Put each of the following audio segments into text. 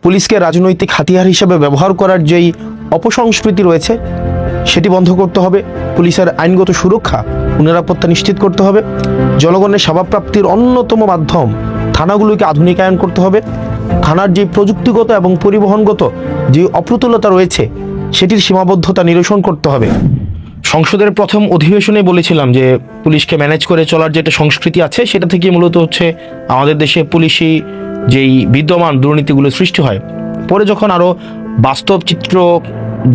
পুলিশকে রাজনৈতিক হাতিয়ার হিসেবে ব্যবহার করার যেই অপসংস্কৃতি রয়েছে সেটি বন্ধ করতে হবে। পুলিশের আইনগত সুরক্ষা ও নিরাপত্তা নিশ্চিত করতে হবে। জনগণের সেবাপ্রাপ্তির অন্যতম মাধ্যম থানাগুলোকে আধুনিকায়ন করতে হবে। থানার যে প্রযুক্তিগত এবং পরিবহনগত যে অপ্রতুলতা রয়েছে সেটির সীমাবদ্ধতা নিরসন করতে হবে। সংসদের প্রথম অধিবেশনে বলেছিলাম যে পুলিশকে ম্যানেজ করে চলার যে একটা সংস্কৃতি আছে সেটা থেকে মূলত হচ্ছে আমাদের দেশে পুলিশি যেই বিদ্যমান দুর্নীতিগুলো সৃষ্টি হয়। পরে যখন আরও বাস্তব চিত্র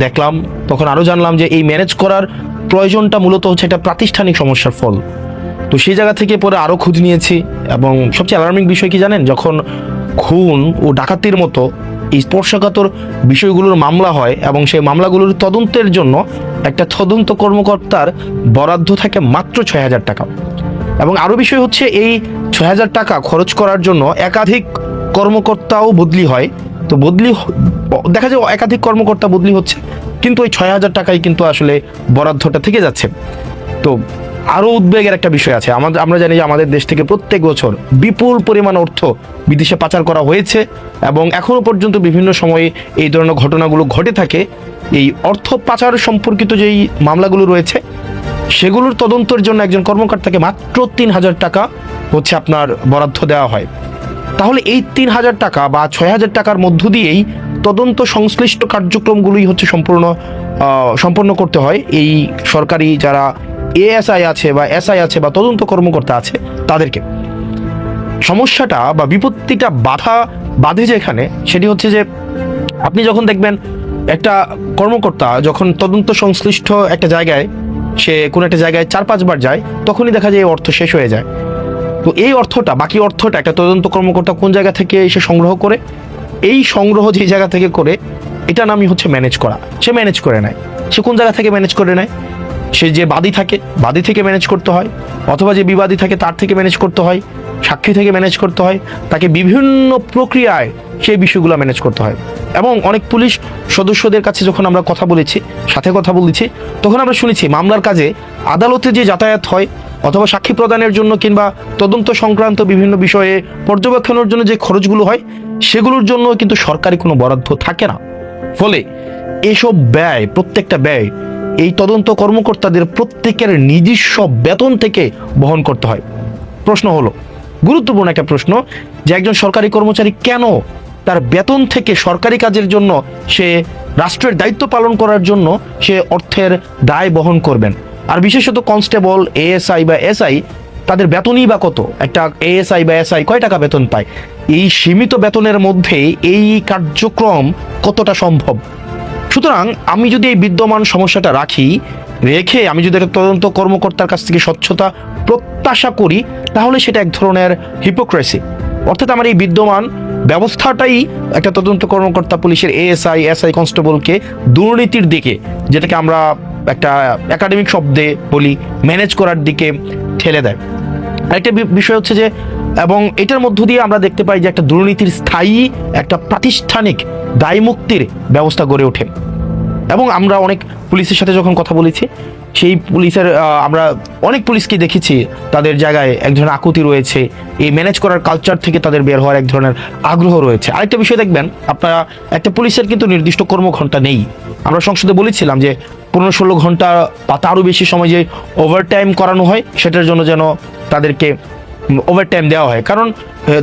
দেখলাম তখন আরও জানলাম যে এই ম্যানেজ করার প্রয়োজনটা মূলত হচ্ছে একটা প্রাতিষ্ঠানিক সমস্যার ফল। তো সেই জায়গা থেকে পরে আরও খোঁজ নিয়েছি এবং সবচেয়ে অ্যালার্মিং বিষয় কি জানেন, যখন খুন ও ডাকাতির মতো এই স্পর্শকাতর বিষয়গুলোর মামলা হয় এবং সেই মামলাগুলোর তদন্তের জন্য একটা তদন্ত কর্মকর্তার বরাদ্দ থাকে মাত্র ৬,০০০ টাকা। এবং আরও বিষয় হচ্ছে এই ৬,০০০ টাকা খরচ করার জন্য একাধিক কর্মকর্তাও বদলি হয়। তো দেখা যায় একাধিক কর্মকর্তা বদলি হচ্ছে, কিন্তু ওই ৬,০০০ টাকাই কিন্তু আসলে বরাদ্দটা থেকে যাচ্ছে। তো আরও উদ্বেগের একটা বিষয় আছে। আমরা জানি যে আমাদের দেশ থেকে প্রত্যেক বছর বিপুল পরিমাণ অর্থ বিদেশে পাচার করা হয়েছে এবং এখনও পর্যন্ত বিভিন্ন সময়ে এই ধরনের ঘটনাগুলো ঘটে থাকে। এই অর্থ পাচার সম্পর্কিত যেই মামলাগুলো রয়েছে সেগুলোর তদন্তের জন্য একজন কর্মকর্তাকে মাত্র ৩,০০০ টাকা হচ্ছে আপনার বরাদ্দ দেওয়া হয়। তাহলে এই ৩,০০০ টাকা বা ৬,০০০ টাকার মধ্য দিয়েই তদন্ত সংশ্লিষ্ট কার্যক্রমগুলোই হচ্ছে সম্পন্ন করতে হয় এই সরকারি যারা এএসআই আছে বা এসআই আছে বা তদন্ত কর্মকর্তা আছে তাদেরকে। সমস্যাটা বা বিপত্তিটা বাধে যেখানে সেটি হচ্ছে যে আপনি যখন দেখবেন একটা কর্মকর্তা যখন তদন্ত সংশ্লিষ্ট একটা জায়গায় সে কোনো একটা জায়গায় ৪-৫ বার যায় তখনই দেখা যায় এই অর্থ শেষ হয়ে যায়। তো এই বাকি অর্থটা একটা তদন্ত কর্মকর্তা কোন জায়গা থেকে এসে সংগ্রহ করে, এই সংগ্রহ যে জায়গা থেকে করে এটা নামই হচ্ছে ম্যানেজ করা। সে ম্যানেজ করে নেয়। সে কোন জায়গা থেকে ম্যানেজ করে নেয়? সে যে বাদী থেকে ম্যানেজ করতে হয়, অথবা যে বিবাদী থাকে তার থেকে ম্যানেজ করতে হয়, সাক্ষী থেকে ম্যানেজ করতে হয়, তাকে বিভিন্ন প্রক্রিয়ায় সেই বিষয়গুলো ম্যানেজ করতে হয়। এবং অনেক পুলিশ সদস্যদের কাছে যখন আমরা কথা বলেছি তখন আমরা শুনেছি মামলার কাজে আদালতে যে যাতায়াত হয় অথবা সাক্ষী প্রদানের জন্য কিংবা তদন্ত সংক্রান্ত বিভিন্ন বিষয়ে পর্যবেক্ষণের জন্য যে খরচগুলো হয় সেগুলোর জন্য কিন্তু সরকারি কোনো বরাদ্দ থাকে না। ফলে এসব প্রত্যেকটা ব্যয় এই তদন্ত কর্মকর্তাদের প্রত্যেকের নিজস্ব বেতন থেকে বহন করতে হয়। প্রশ্ন হলো, গুরুত্বপূর্ণ একটা প্রশ্ন, যে একজন সরকারি কর্মচারী কেন তার বেতন থেকে সরকারি কাজের জন্য সে রাষ্ট্রের দায়িত্ব পালন করার জন্য সে অর্থের দায় বহন করবেন? আর বিশেষত কনস্টেবল, এএসআই বা এসআই তাদের বেতনই বা কত? একটা এএসআই বা এসআই কয় টাকা বেতন পায়? এই সীমিত বেতনের মধ্যে এই কার্যক্রম কতটা সম্ভব? সুতরাং আমি যদি এই বিদ্যমান সমস্যাটা রেখে আমি যদি একটা তদন্ত কর্মকর্তার কাছ থেকে স্বচ্ছতা প্রত্যাশা করি তাহলে সেটা এক ধরনের হিপোক্রেসি। অর্থাৎ আমার এই বিদ্যমান ব্যবস্থাটাই একটা তদন্ত কর্মকর্তা, পুলিশের এএসআই, এসআই, কনস্টেবলকে দুর্নীতির দিকে, যেটাকে আমরা একটা একাডেমিক শব্দে বলি ম্যানেজ করার দিকে ঠেলে দেয়। আরেকটা বিষয় হচ্ছে যে, এবং এটার মধ্য দিয়ে আমরা দেখতে পাই যে একটা দুর্নীতির স্থায়ী একটা প্রাতিষ্ঠানিক দায়মুক্তির ব্যবস্থা গড়ে ওঠে। এবং আমরা অনেক পুলিশের সাথে যখন কথা বলেছি সেই আমরা অনেক পুলিশকে দেখেছি তাদের জায়গায় এক ধরনের আকুতি রয়েছে, এই ম্যানেজ করার কালচার থেকে তাদের বের হওয়ার এক ধরনের আগ্রহ রয়েছে। আরেকটা বিষয় দেখবেন আপনারা, একটা পুলিশের কিন্তু নির্দিষ্ট কর্মঘণ্টা নেই। আমরা সংসদে বলেছিলাম যে 15-16 ঘন্টা বা তারও বেশি সময় যে ওভারটাইম করানো হয় সেটার জন্য যেন তাদেরকে ওভারটাইম দেওয়া হয়। কারণ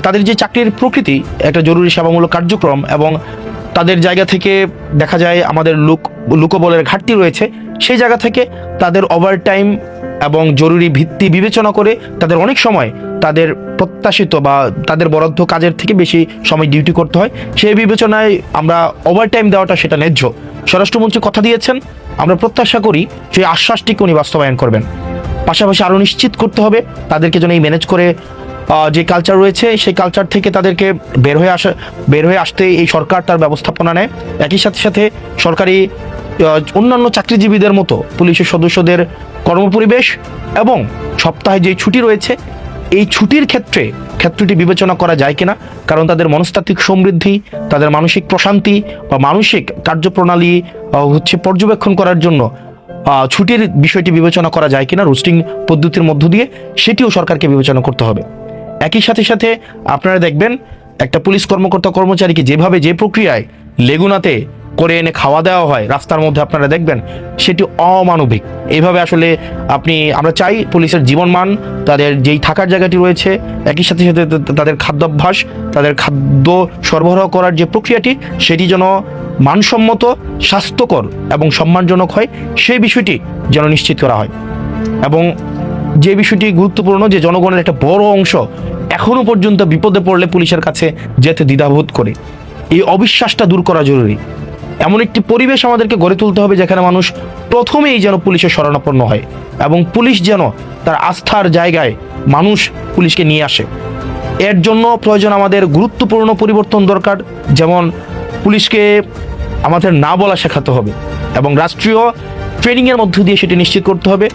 তাদের যে চাকরির প্রকৃতি একটা জরুরি সেবামূলক কার্যক্রম এবং তাদের জায়গা থেকে দেখা যায় আমাদের লোকবলের ঘাটতি রয়েছে, সেই জায়গা থেকে তাদের ওভারটাইম এবং জরুরি ভিত্তি বিবেচনা করে তাদের অনেক সময় তাদের প্রত্যাশিত বা তাদের বরাদ্দ কাজের থেকে বেশি সময় ডিউটি করতে হয়। সেই বিবেচনায় আমরা ওভারটাইম দেওয়াটা সেটা ন্যায্য। স্বরাষ্ট্রমন্ত্রী কথা দিয়েছেন, আমরা প্রত্যাশা করি সেই আশ্বাসটিকে উনি বাস্তবায়ন করবেন। পাশাপাশি আরও নিশ্চিত করতে হবে তাদেরকে যেন এই ম্যানেজ করে যে কালচার রয়েছে সেই কালচার থেকে তাদেরকে বের হয়ে আসতে এই সরকার তার ব্যবস্থাপনা নেয়। একই সাথে সরকারি অন্যান্য চাকরিজীবীদের মতো পুলিশের সদস্যদের কর্মপরিবেশ এবং সপ্তাহে যে ছুটি রয়েছে এই ছুটির ক্ষেত্রটি বিবেচনা করা যায় কিনা, কারণ তাদের মনস্তাত্ত্বিক সমৃদ্ধি, তাদের মানসিক প্রশান্তি বা মানসিক কার্যপ্রণালী হচ্ছে পর্যবেক্ষণ করার জন্য ছুটির বিষয়টি বিবেচনা করা যায় কিনা রোস্টিং পদ্ধতির মধ্য দিয়ে, সেটিও সরকারকে বিবেচনা করতে হবে। একই সাথে আপনারা দেখবেন একটা পুলিশ কর্মকর্তা কর্মচারীকে যেভাবে যে প্রক্রিয়ায় লেগুনাতে করে এনে খাওয়া দেওয়া হয় রাস্তার মধ্যে, আপনারা দেখবেন সেটি অমানবিক। এইভাবে আসলে আমরা চাই পুলিশের জীবনমান, তাদের যেই থাকার জায়গাটি রয়েছে, একই সাথে সাথে তাদের খাদ্যাভ্যাস, তাদের খাদ্য সরবরাহ করার যে প্রক্রিয়াটি, সেটি যেন মানসম্মত, স্বাস্থ্যকর এবং সম্মানজনক হয়, সেই বিষয়টি যেন নিশ্চিত করা হয়। এবং যে বিষয়টি গুরুত্বপূর্ণ, যে জনগণের একটা বড় অংশ এখনো পর্যন্ত বিপদে পড়লে পুলিশের কাছে যেতে দ্বিধাবোধ করে, এই অবিশ্বাসটা দূর করা জরুরি। এমন একটি পরিবেশ আমাদেরকে গড়ে তুলতে হবে যেখানে মানুষ প্রথমেই যেন পুলিশের শরণাপন্ন হয় এবং পুলিশ যেন তার আস্থার জায়গায় মানুষ পুলিশকে নিয়ে আসে। এর জন্য প্রয়োজন আমাদের গুরুত্বপূর্ণ পরিবর্তন দরকার। যেমন পুলিশকে আমাদের না বলা শেখাতে হবে এবং রাষ্ট্রীয় ট্রেনিংয়ের মধ্য দিয়ে সেটি নিশ্চিত করতে হবে।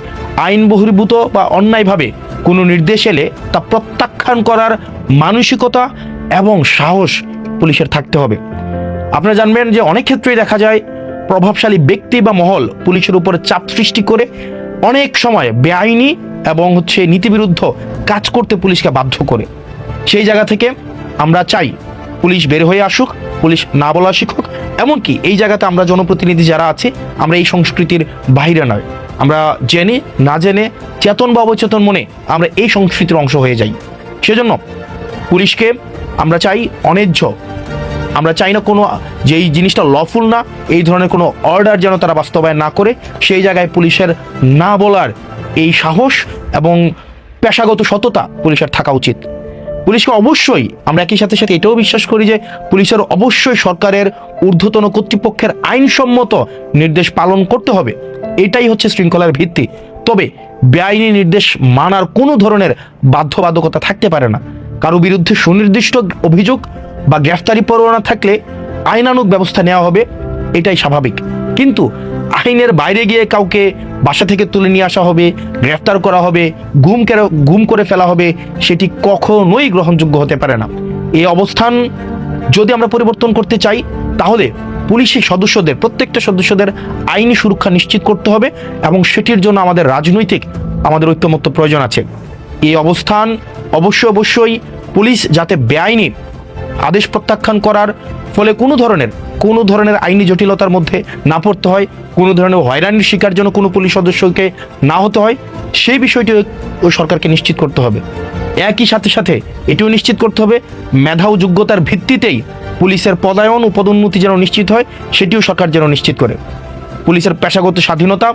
আইন বহির্ভূত বা অন্যায়ভাবে কোনো নির্দেশ এলে তা প্রত্যাখ্যান করার মানসিকতা এবং সাহস পুলিশের থাকতে হবে। আপনারা জানবেন যে অনেক ক্ষেত্রেই দেখা যায় প্রভাবশালী ব্যক্তি বা মহল পুলিশের উপরে চাপ সৃষ্টি করে অনেক সময় বেআইনি এবং নীতিবিরুদ্ধ কাজ করতে পুলিশকে বাধ্য করে। সেই জায়গা থেকে আমরা চাই পুলিশ বের হয়ে আসুক, পুলিশ না বলা শিখুক। এমনকি এই জায়গাতে আমরা জনপ্রতিনিধি যারা আছি, আমরা এই সংস্কৃতির বাইরে নয়, আমরা জেনে না জেনে, চেতন বা অবচেতন মনে আমরা এই সংস্কৃতির অংশ হয়ে যাই। সেজন্য পুলিশকে আমরা চাই অন্যায্য, আমরা চাই না কোনো যেই জিনিসটা লফুল না, এই ধরনের কোনো অর্ডার যেন তারা বাস্তবায়ন না করে। সেই জায়গায় পুলিশের না বলার এই সাহস এবং পেশাগত সততা পুলিশের থাকা উচিত। পুলিশকে অবশ্যই আমরা একই সাথে সাথে এটাও বিশ্বাস করি যে পুলিশের অবশ্যই সরকারের ঊর্ধ্বতন কর্তৃপক্ষের আইনসম্মত নির্দেশ পালন করতে হবে। এটাই হচ্ছে শৃঙ্খলার ভিত্তি। তবে বেআইনি নির্দেশ মানার কোনো ধরনের বাধ্যবাধকতা থাকতে পারে না। কারো বিরুদ্ধে সুনির্দিষ্ট অভিযোগ বা গ্রেফতারি পরোয়ানা থাকলে আইনানুগ ব্যবস্থা নেওয়া হবে, এটাই স্বাভাবিক। কিন্তু আইনের বাইরে গিয়ে কাউকে বাসা থেকে তুলে নিয়ে আসা হবে, গ্রেফতার করা হবে, গুম করে ফেলা হবে, সেটি কখনোই গ্রহণযোগ্য হতে পারে না। এই অবস্থান যদি আমরা পরিবর্তন করতে চাই, তাহলে পুলিশের সদস্যদের, প্রত্যেকটা সদস্যদের আইনি সুরক্ষা নিশ্চিত করতে হবে এবং সেটির জন্য আমাদের ঐক্যমত্য প্রয়োজন আছে। এই অবস্থান অবশ্যই পুলিশ যাতে বেআইনি আদেশ প্রত্যাখ্যান করার ফলে কোনো ধরনের আইনি জটিলতার মধ্যে না পড়তে হয়, কোনো ধরনের হয়রানির শিকার যেন কোনো পুলিশ সদস্যকে না হতে হয়, সেই বিষয়টি ওই সরকারকে নিশ্চিত করতে হবে। একই সাথে সাথে এটিও নিশ্চিত করতে হবে মেধা ও যোগ্যতার ভিত্তিতেই পুলিশের পদায়ন ও পদোন্নতি যেন নিশ্চিত হয়, সেটিও সরকার যেন নিশ্চিত করে। পুলিশের পেশাগত স্বাধীনতা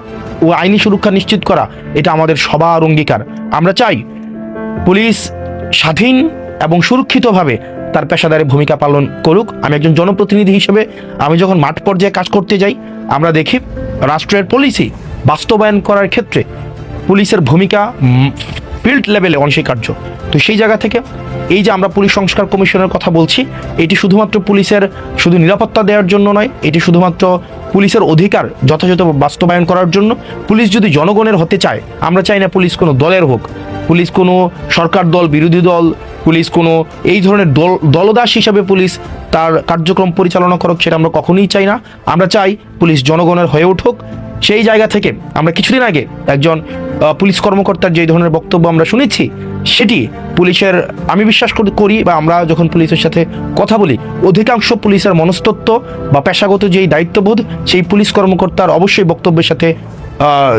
ও আইনি সুরক্ষা নিশ্চিত করা এটা আমাদের সবার অঙ্গীকার। আমরা চাই পুলিশ স্বাধীন এবং সুরক্ষিতভাবে তার পেশাদারি ভূমিকা পালন করুক। আমি একজন জনপ্রতিনিধি হিসেবে আমি যখন মাঠ পর্যায়ে কাজ করতে যাই, আমরা দেখি রাষ্ট্রের পলিসি বাস্তবায়ন করার ক্ষেত্রে পুলিশের ভূমিকা ফিল্ড লেভেলে অনস্বীকার্য। তো সেই জায়গা থেকে এই যে আমরা পুলিশ সংস্কার কমিশনের কথা বলছি, এটি শুধুমাত্র পুলিশের শুধু নিরাপত্তা দেওয়ার জন্য নয়, এটি শুধুমাত্র পুলিশের অধিকার যথাযথ বাস্তবায়ন করার জন্য। পুলিশ যদি জনগণের হতে চায়, আমরা চাই না পুলিশ কোনো দলের হোক, পুলিশ কোনো সরকার দল, বিরোধী দল, পুলিশ কোনো এই ধরনের দলদাস হিসাবে পুলিশ তার কার্যক্রম পরিচালনা করুক, সেটা আমরা কখনোই চাই না। আমরা চাই পুলিশ জনগণের হয়ে উঠুক। সেই জায়গা থেকে আমরা কিছুদিন আগে একজন পুলিশ কর্মকর্তার যে ধরনের বক্তব্য আমরা শুনেছি, সেটি পুলিশের, আমি বিশ্বাস করি বা আমরা যখন পুলিশের সাথে কথা বলি, অধিকাংশ পুলিশের মনস্তত্ত্ব বা পেশাগত যেই দায়িত্ববোধ, সেই পুলিশ কর্মকর্তার অবশ্যই বক্তব্যের সাথে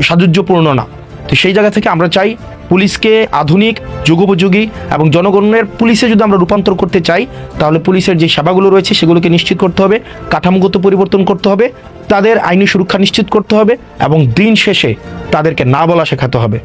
সাযুজ্যপূর্ণ না। তো সেই জায়গা থেকে আমরা চাই পুলিশকে আধুনিক, যুগোপযোগী এবং জনগণের পুলিশে যদি আমরা রূপান্তর করতে চাই, তাহলে পুলিশের যে সেবাগুলো রয়েছে সেগুলোকে নিশ্চিত করতে হবে, কাঠামোগত পরিবর্তন করতে হবে, তাদের আইনি সুরক্ষা নিশ্চিত করতে হবে এবং দিন শেষে তাদেরকে না বলা শেখাতে হবে।